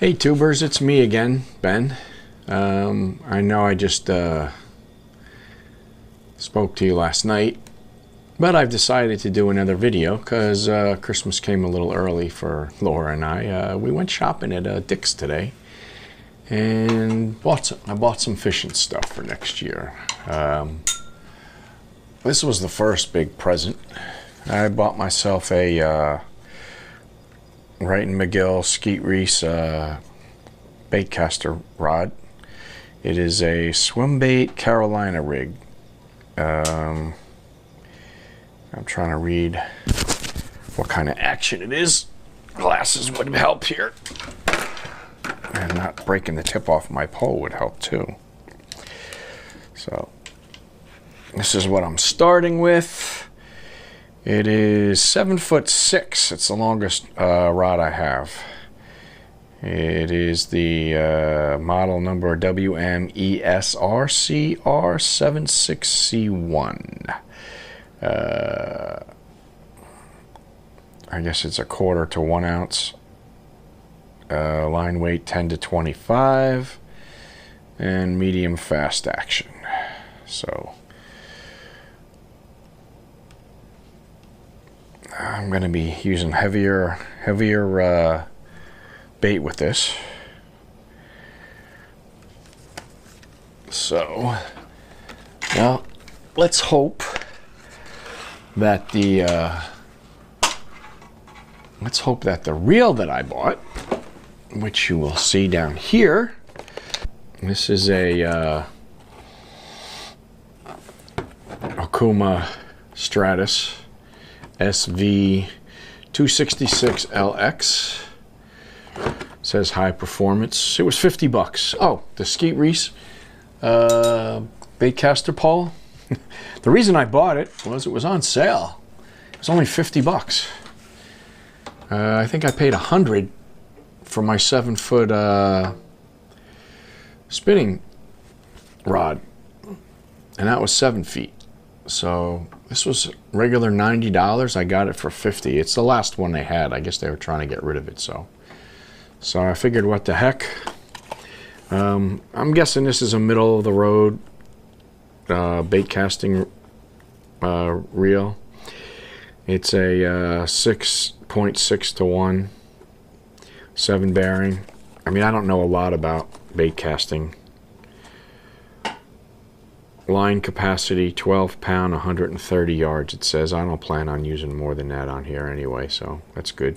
Hey tubers, it's me again, Ben. I know I just spoke to you last night, but I've decided to do another video because Christmas came a little early for Laura and I. We went shopping at Dick's today and I bought some fishing stuff for next year. This was the first big present. I bought myself a Wright & McGill Skeet Reese baitcaster rod. It is a swim bait Carolina rig. I'm trying to read what kind of action it is. Glasses would help here. And not breaking the tip off my pole would help too. So this is what I'm starting with. It is 7'6". It's the longest rod I have. It is the model number WMESRCR76C1. I guess it's a 1/4 to 1 ounce. Line weight 10 to 25, and medium fast action. So I'm going to be using heavier bait with this. So, well, let's hope that the reel that I bought, which you will see down here, this is a Okuma Stratus SV266LX. Says high performance. It was $50. Oh, the Skeet Reese baitcaster pole. The reason I bought it was on sale. It was only $50. I think I paid $100 for my 7-foot spinning rod, and that was 7 feet. So this was regular $90. I got it for $50. It's the last one they had. I guess they were trying to get rid of it. So I figured, what the heck. I'm guessing this is a middle of the road bait casting reel. It's a 6.6 to 1, 7 bearing. I mean, I don't know a lot about bait casting. Line capacity 12 pound, 130 yards, it says. I don't plan on using more than that on here anyway, so that's good.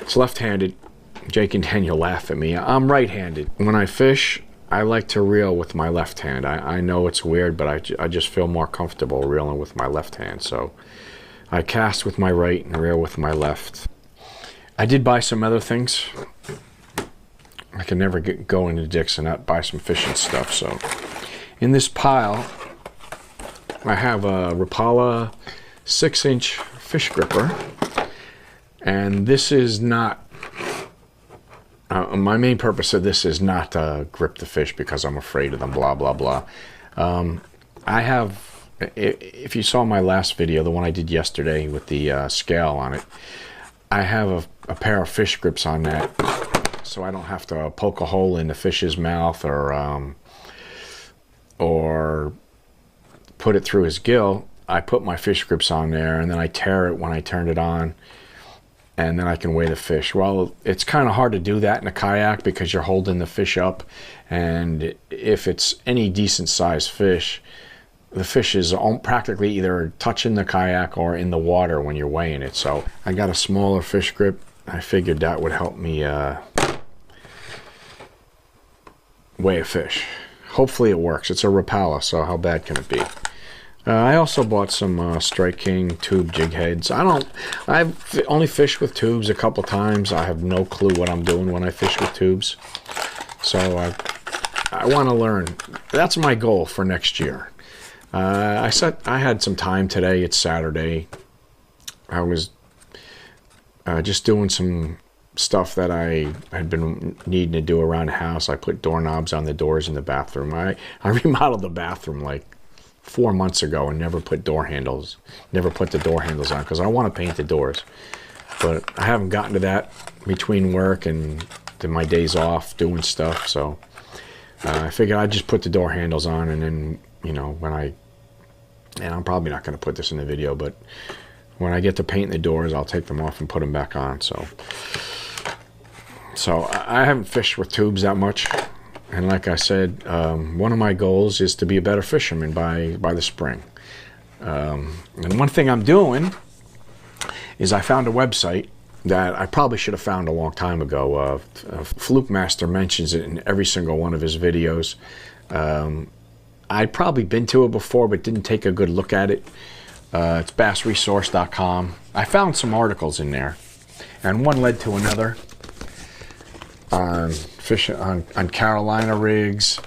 It's left-handed. Jake and Daniel laugh at me. I'm right-handed. When I fish, I like to reel with my left hand. I know it's weird, but I just feel more comfortable reeling with my left hand. So I cast with my right and reel with my left. I did buy some other things. I can never go into Dick's and not buy some fishing stuff. So in this pile, I have a Rapala 6-inch fish gripper. And this is not, my main purpose of this is not to grip the fish because I'm afraid of them, blah, blah, blah. I have, if you saw my last video, the one I did yesterday with the scale on it, I have a pair of fish grips on that, so I don't have to poke a hole in the fish's mouth or put it through his gill. I put my fish grips on there, and then I tear it when I turn it on, and then I can weigh the fish. Well, it's kind of hard to do that in a kayak because you're holding the fish up, and if it's any decent sized fish, the fish is practically either touching the kayak or in the water when you're weighing it. So I got a smaller fish grip. I figured that would help me weigh a fish. Hopefully it works. It's a Rapala, so how bad can it be? I also bought some Strike King tube jig heads. I've only fished with tubes a couple times. I have no clue what I'm doing when I fish with tubes. So I want to learn. That's my goal for next year. I had some time today. It's Saturday. I was just doing some stuff that I had been needing to do around the house. I put doorknobs on the doors in the bathroom. I remodeled the bathroom like 4 months ago and never put the door handles on because I want to paint the doors. But I haven't gotten to that between work and my days off doing stuff. So I figured I'd just put the door handles on, and then, you know, and I'm probably not going to put this in the video, but when I get to painting the doors, I'll take them off and put them back on. So I haven't fished with tubes that much. And like I said, one of my goals is to be a better fisherman by the spring. And one thing I'm doing is I found a website that I probably should have found a long time ago. Fluke Master mentions it in every single one of his videos. I'd probably been to it before, but didn't take a good look at it. It's bassresource.com. I found some articles in there, and one led to another on fishing on Carolina rigs,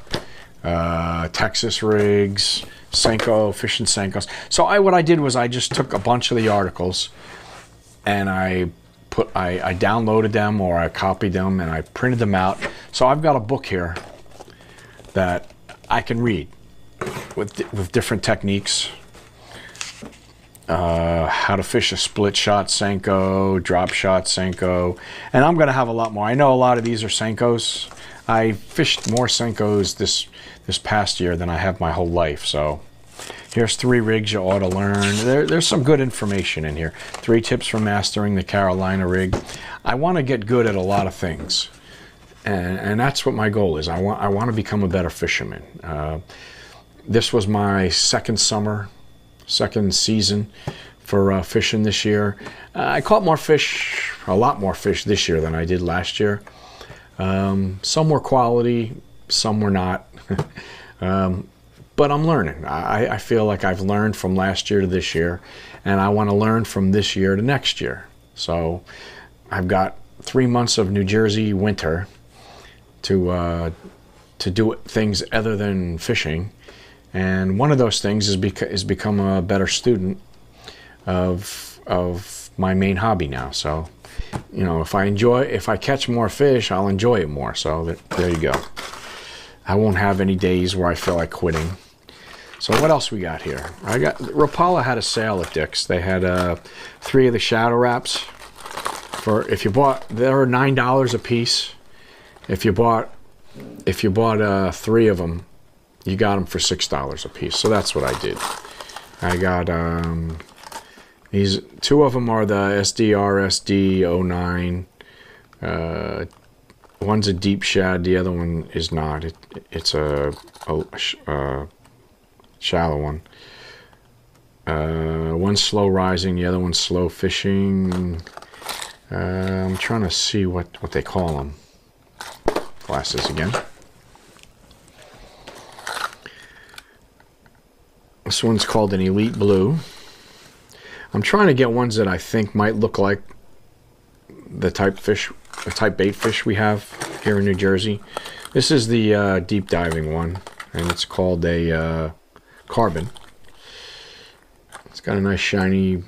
Texas rigs, Senko, fishing Senkos. So what I did was I just took a bunch of the articles and I downloaded them, or I copied them, and I printed them out. So I've got a book here that I can read with different techniques. How to fish a split shot Senko, drop shot Senko, and I'm going to have a lot more. I know a lot of these are Senkos. I fished more Senkos this past year than I have my whole life. So here's 3 rigs you ought to learn. There's some good information in here. 3 tips for mastering the Carolina rig. I want to get good at a lot of things, and that's what my goal is. I want to become a better fisherman. This was my second season for fishing this year. I caught a lot more fish this year than I did last year. Some were quality, some were not. But I'm learning. I feel like I've learned from last year to this year, and I want to learn from this year to next year. So I've got 3 months of New Jersey winter to do things other than fishing. And one of those things is become a better student of my main hobby now. So, you know, if I catch more fish, I'll enjoy it more. So there you go. I won't have any days where I feel like quitting. So what else we got here? Rapala had a sale at Dick's. They had 3 of the Shadow Wraps they're $9 a piece. If you bought 3 of them, you got them for $6 a piece. So that's what I did. I got these 2 of them are the SDR-SD09. One's a deep shad, the other one is not. It's a shallow one. One's slow rising, the other one's slow fishing. I'm trying to see what they call them. Glasses again. This one's called an Elite Blue. I'm trying to get ones that I think might look like the type bait fish we have here in New Jersey. This is the deep diving one, and it's called a Carbon. It's got a nice shiny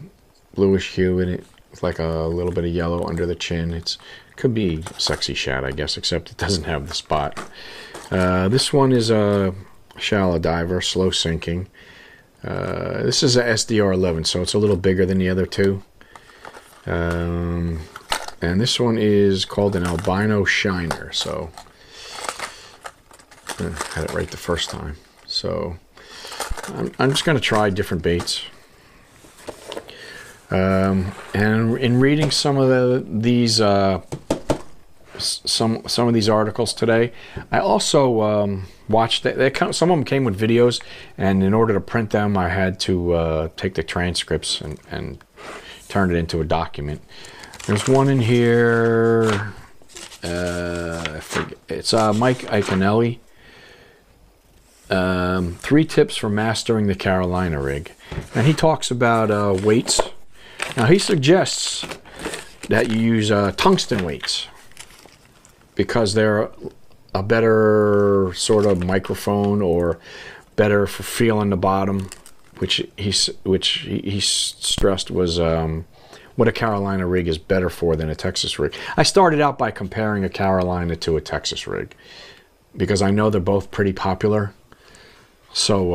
bluish hue in it, with like a little bit of yellow under the chin. It could be sexy shad, I guess, except it doesn't have the spot. This one is a shallow diver, slow sinking. This is a SDR-11, so it's a little bigger than the other 2. And this one is called an Albino Shiner, so I had it right the first time. So I'm just going to try different baits. And in reading some of these some of these articles today, I also watched some of them came with videos, and in order to print them, I had to take the transcripts and turn it into a document. There's one in here. I forget. It's Mike Iaconelli. 3 tips for mastering the Carolina rig, and he talks about weights. Now he suggests that you use tungsten weights because they're a better sort of microphone, or better for feeling the bottom, which he stressed was what a Carolina rig is better for than a Texas rig. I started out by comparing a Carolina to a Texas rig because I know they're both pretty popular. So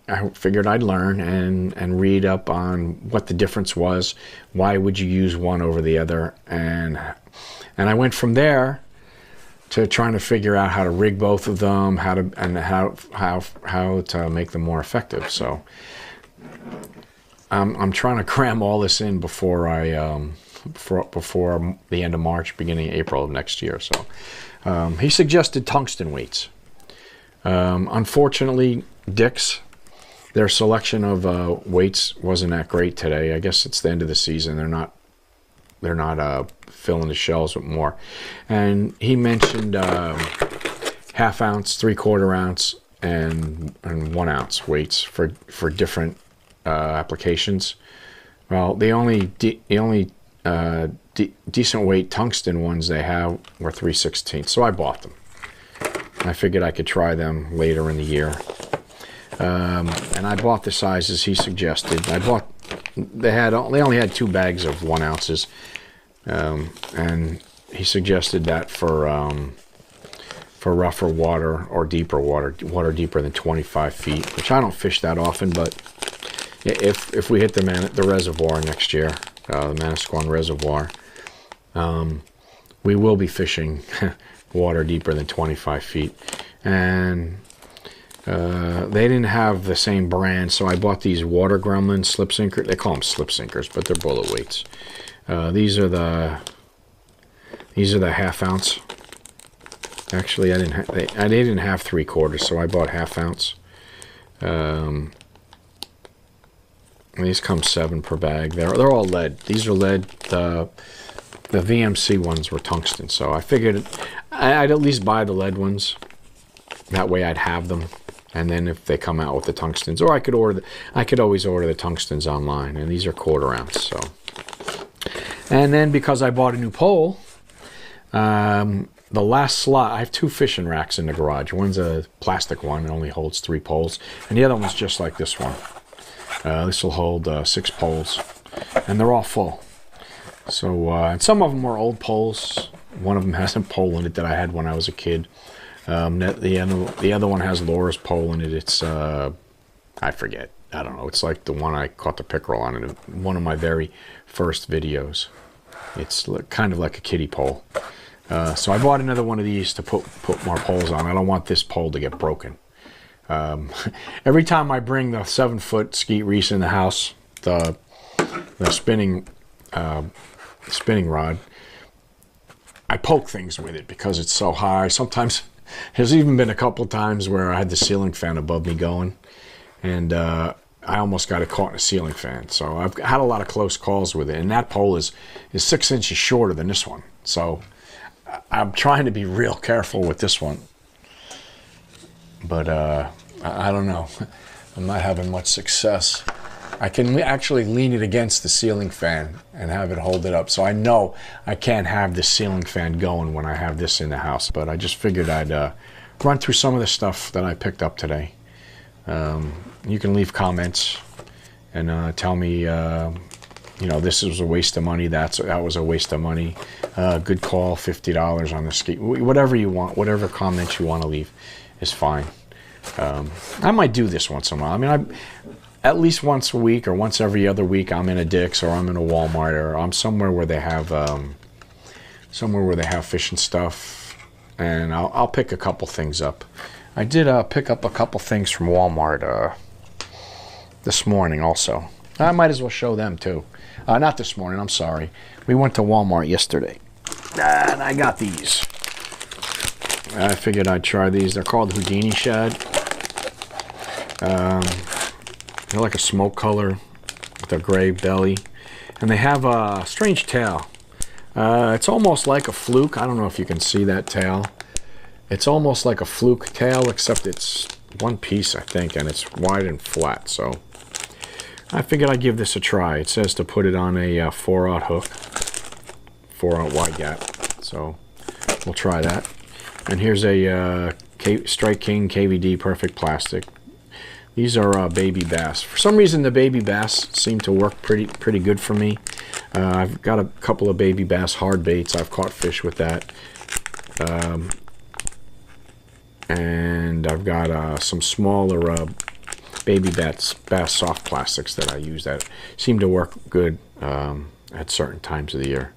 I figured I'd learn and read up on what the difference was. Why would you use one over the other? And I went from there to trying to figure out how to rig both of them, how to make them more effective. So I'm trying to cram all this in before before the end of March, beginning of April of next year. So he suggested tungsten weights. Unfortunately, Dick's, their selection of weights wasn't that great today. I guess it's the end of the season. They're not filling the shelves with more. And he mentioned half ounce, 3/4 ounce, and 1 ounce weights for different applications. Well, the only decent weight tungsten ones they have were 3/16, so I bought them. I figured I could try them later in the year. And I bought the sizes he suggested. They only had 2 bags of 1 ounces, and he suggested that for rougher water or deeper water deeper than 25 feet, which I don't fish that often, but if we hit the reservoir next year, the Manasquan Reservoir, we will be fishing water deeper than 25 feet. And they didn't have the same brand, so I bought these Water Gremlin slip sinker. They call them slip sinkers, but they're bullet weights. These are the half ounce. Actually, I didn't have 3/4, so I bought half ounce. These come 7 per bag. They're all lead. These are lead. The VMC ones were tungsten, so I figured I'd at least buy the lead ones. That way I'd have them, and then if they come out with the tungstens, or I could always order the tungstens online. And these are 1/4 ounce. So, and then because I bought a new pole, the last slot, I have 2 fishing racks in the garage. One's a plastic one, it only holds 3 poles, and the other one's just like this one. This will hold 6 poles, and they're all full. So, and some of them are old poles. One of them has a pole in it that I had when I was a kid. The other one has Laura's pole in it. It's, I forget. I don't know. It's like the one I caught the pickerel on in one of my very first videos. It's kind of like a kiddie pole. So I bought another one of these to put more poles on. I don't want this pole to get broken. Every time I bring the 7-foot skeet reese in the house, the spinning rod, I poke things with it because it's so high. Sometimes there's even been a couple times where I had the ceiling fan above me going, and I almost got it caught in a ceiling fan. So I've had a lot of close calls with it, and that pole is 6 inches shorter than this one. So I'm trying to be real careful with this one. But I don't know. I'm not having much success. I can actually lean it against the ceiling fan and have it hold it up. So I know I can't have the ceiling fan going when I have this in the house. But I just figured I'd run through some of the stuff that I picked up today. You can leave comments and tell me, this was a waste of money. That was a waste of money. Good call, $50 on the ski. Whatever you want, whatever comments you want to leave is fine. I might do this once in a while. I mean, at least once a week or once every other week, I'm in a Dick's or I'm in a Walmart or I'm somewhere where they have fishing stuff, and I'll pick a couple things up. I did pick up a couple things from Walmart this morning also. I might as well show them too. Not this morning, I'm sorry. We went to Walmart yesterday, and I got these. I figured I'd try these. They're called Houdini shad. They're like a smoke color with a gray belly, and they have a strange tail. It's almost like a fluke. I don't know if you can see that tail. It's almost like a fluke tail, except it's one piece, I think, and it's wide and flat. So I figured I'd give this a try. It says to put it on a 4-aught hook, 4-aught wide gap. So we'll try that. And here's a Strike King KVD Perfect Plastic. These are baby bass. For some reason, the baby bass seem to work pretty good for me. I've got a couple of baby bass hard baits. I've caught fish with that. And I've got some smaller Baby Bass soft plastics that I use that seem to work good at certain times of the year.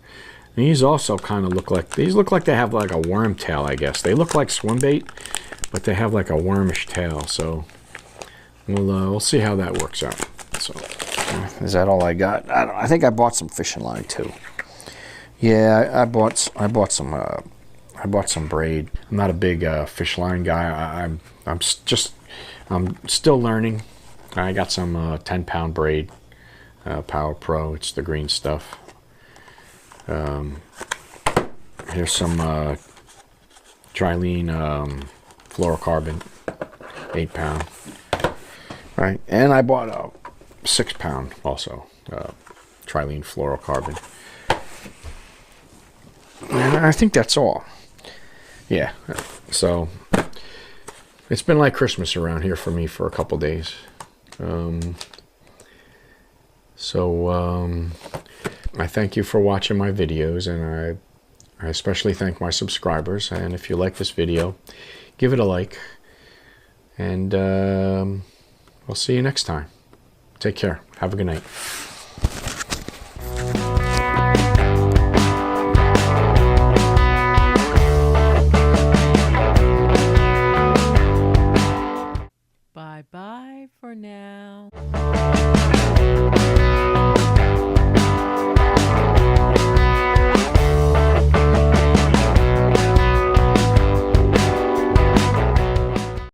And these also kind of look like, these look like they have like a worm tail, I guess. They look like swim bait, but they have like a wormish tail. So we'll see how that works out. So is that all I got? I think I bought some fishing line too. Yeah, I bought some braid. I'm not a big fish line guy. I'm still learning. I got some 10-pound braid, Power Pro. It's the green stuff. Here's some Trilene fluorocarbon, 8-pound. Right, and I bought a 6-pound also, Trilene fluorocarbon. And I think that's all. Yeah, so it's been like Christmas around here for me for a couple days. I thank you for watching my videos, and I especially thank my subscribers. And if you like this video, give it a like, and we'll see you next time. Take care. Have a good night. Bye-bye for now.